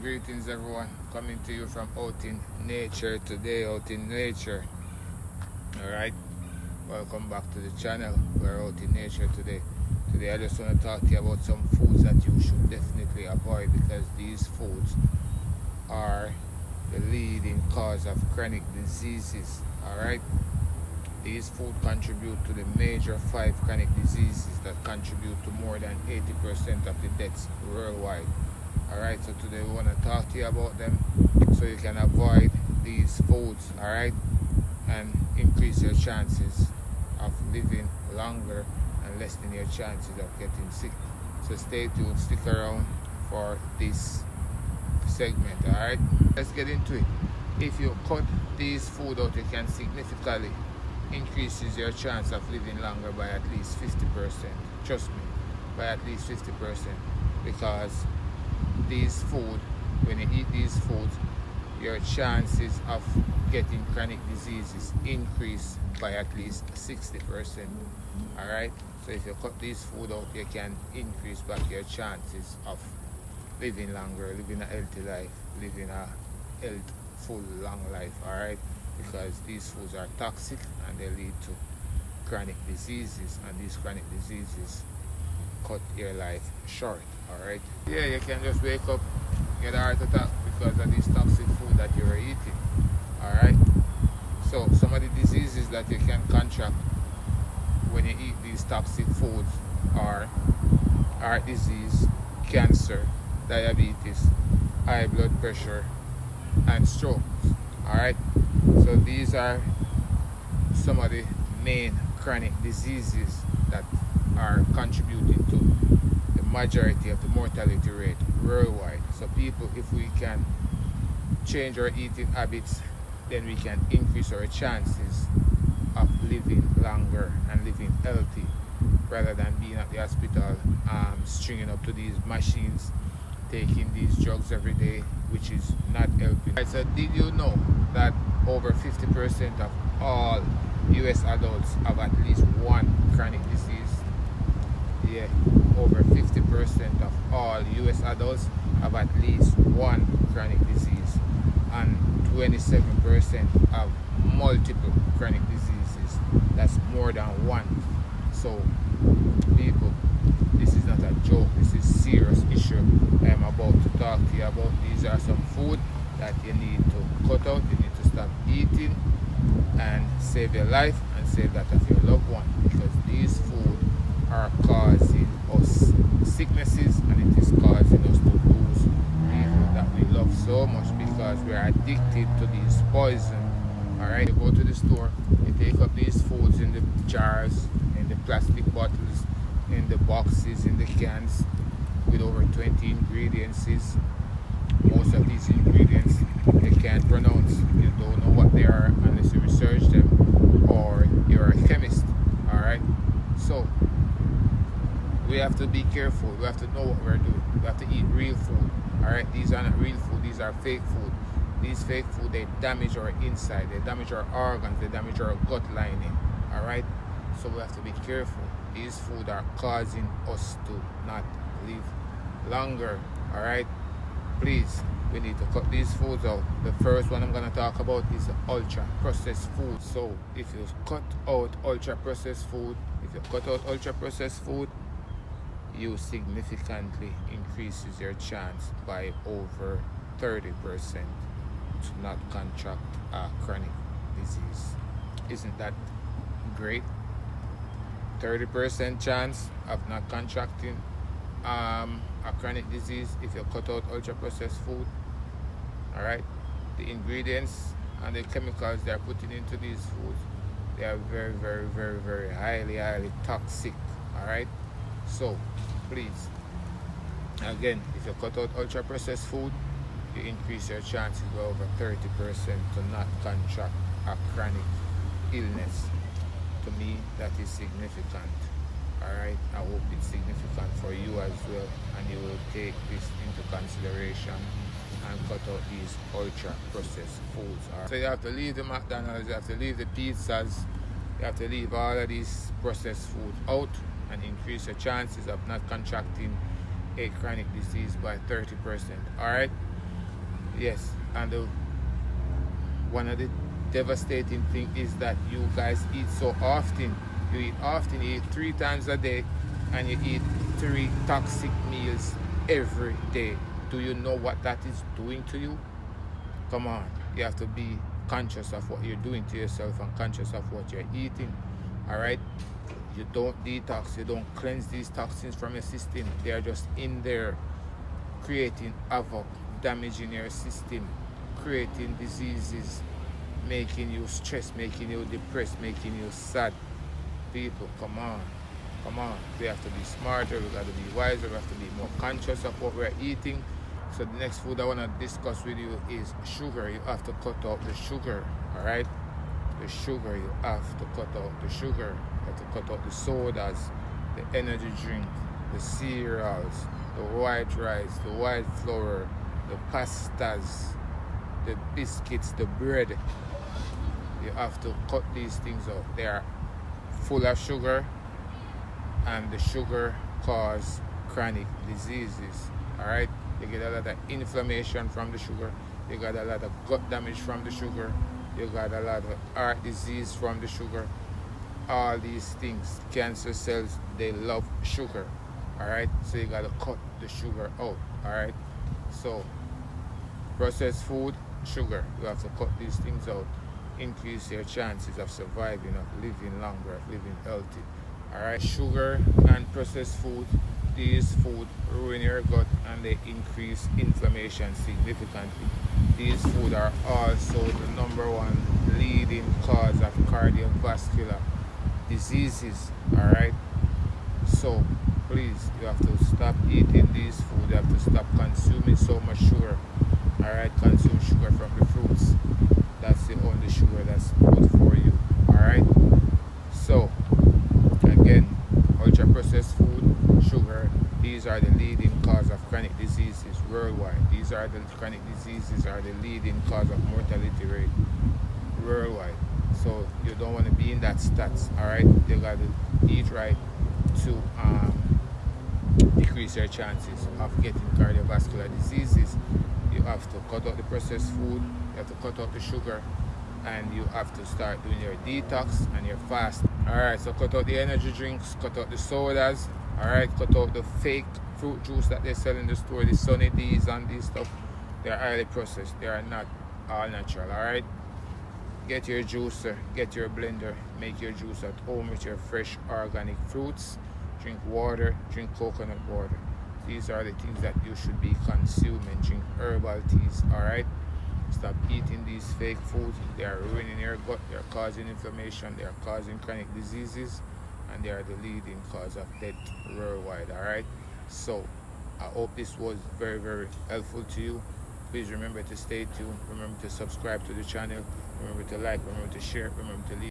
Greetings everyone, coming to you from out in nature today, out in nature. Alright, welcome back to the channel. We're out in nature today. Today I just want to talk to you about some foods that you should definitely avoid, because these foods are the leading cause of chronic diseases. Alright, these foods contribute to the major 5 chronic diseases that contribute to more than 80% of the deaths worldwide. Alright, so today we want to talk to you about them so you can avoid these foods, alright, and increase your chances of living longer and lessen your chances of getting sick. So stay tuned, stick around for this segment, alright. Let's get into it. If you cut these food out, you can significantly increases your chance of living longer by at least 50%. Trust me, by at least 50%, because these food, when you eat these foods, your chances of getting chronic diseases increase by at least 60%. Alright, so if you cut these food out, you can increase back your chances of living longer, living a healthy life, living a healthful long life. Alright, because these foods are toxic and they lead to chronic diseases, and these chronic diseases cut your life short. Alright, yeah, you can just wake up, get a heart attack because of this toxic food that you are eating. Alright, so some of the diseases that you can contract when you eat these toxic foods are heart disease, cancer, diabetes, high blood pressure, and strokes. Alright, so these are some of the main chronic diseases that are contributing to the majority of the mortality rate worldwide. So people, if we can change our eating habits, then we can increase our chances of living longer and living healthy, rather than being at the hospital, stringing up to these machines, taking these drugs every day, which is not helping. Right, so did you know that over 50% of all US adults have at least one chronic disease? Yeah, over 50% of all US adults have at least one chronic disease, and 27% have multiple chronic diseases. That's more than one. So people, this is not a joke, this is a serious issue I am about to talk to you about. These are some food that you need to cut out, you need to stop eating, and save your life and save that of your loved one, because these food are causing us sicknesses, and it is causing us to lose people that we love so much, because we are addicted to these poison. Alright, you go to the store, you take up these foods in the jars, in the plastic bottles, in the boxes, in the cans, with over 20 ingredients. Most of these ingredients you can't pronounce, you don't know what they are unless you research them or you're a chemist. Alright, so we have to be careful, we have to know what we're doing, we have to eat real food. Alright, these are not real food, these are fake food. These fake food, they damage our inside, they damage our organs, they damage our gut lining. Alright, so we have to be careful. These food are causing us to not live longer. Alright, please, we need to cut these foods out. The first one I'm going to talk about is ultra processed food. So if you cut out ultra processed food, you significantly increases your chance by over 30% to not contract a chronic disease. Isn't that great? 30% chance of not contracting a chronic disease if you cut out ultra processed food. Alright, the ingredients and the chemicals they are putting into these foods, they are very, very, very, very highly toxic. Alright, so please, again, if you cut out ultra processed food, you increase your chances by over 30% to not contract a chronic illness. To me, that is significant. Alright, I hope it's significant for you as well, and you will take this into consideration and cut out these ultra processed foods. Right. So you have to leave the McDonald's, you have to leave the pizzas, you have to leave all of these processed food out, and increase your chances of not contracting a chronic disease by 30%. Alright, Yes, and one of the devastating thing is that you guys eat so often. You eat often, you eat 3 times a day, and you eat 3 toxic meals every day. Do you know what that is doing to you? Come on, you have to be conscious of what you're doing to yourself and conscious of what you're eating. All right, you don't detox, you don't cleanse these toxins from your system. They are just in there creating havoc, damaging your system, creating diseases, making you stressed, making you depressed, making you sad. People, come on, come on. We have to be smarter, we got to be wiser, we have to be more conscious of what we're eating. So the next food I want to discuss with you is sugar. You have to cut out the sugar, all right? The sugar, you have to cut out the sugar. You have to cut out the sodas, the energy drink, the cereals, the white rice, the white flour, the pastas, the biscuits, the bread. You have to cut these things out. They are full of sugar, and the sugar cause chronic diseases. All right, you get a lot of inflammation from the sugar. You got a lot of gut damage from the sugar. You got a lot of heart disease from the sugar. All these things, cancer cells, they love sugar. All right, so you got to cut the sugar out. All right, so processed food, sugar, you have to cut these things out. Increase your chances of surviving, of living longer, of living healthy. All right, sugar and processed food, these food ruin your gut and they increase inflammation significantly. These food are also the #1 leading cause of cardiovascular diseases. All right, so please, you have to stop eating these food. You have to stop consuming so much sugar. All right, consume sugar from the fruits. That's the only sugar that's good for you. All right, so again, ultra processed food, sugar, these are the leading cause of chronic diseases worldwide. These are the chronic diseases are the leading cause of mortality rate worldwide. So you don't want to be in that stats. All right, you got to eat right to decrease your chances of getting cardiovascular diseases. You have to cut out the processed food, you have to cut out the sugar, and you have to start doing your detox and your fast. Alright, so cut out the energy drinks, cut out the sodas, alright, cut out the fake fruit juice that they sell in the store, the Sunny D's and this stuff. They are highly processed, they are not all natural, alright? Get your juicer, get your blender, make your juice at home with your fresh organic fruits. Drink water, drink coconut water. These are the things that you should be consuming. Drink herbal teas, alright? Stop eating these fake foods. They are ruining your gut, they are causing inflammation, they are causing chronic diseases, and they are the leading cause of death worldwide, alright? So, I hope this was very, very helpful to you. Please remember to stay tuned, remember to subscribe to the channel, remember to like, remember to share, remember to leave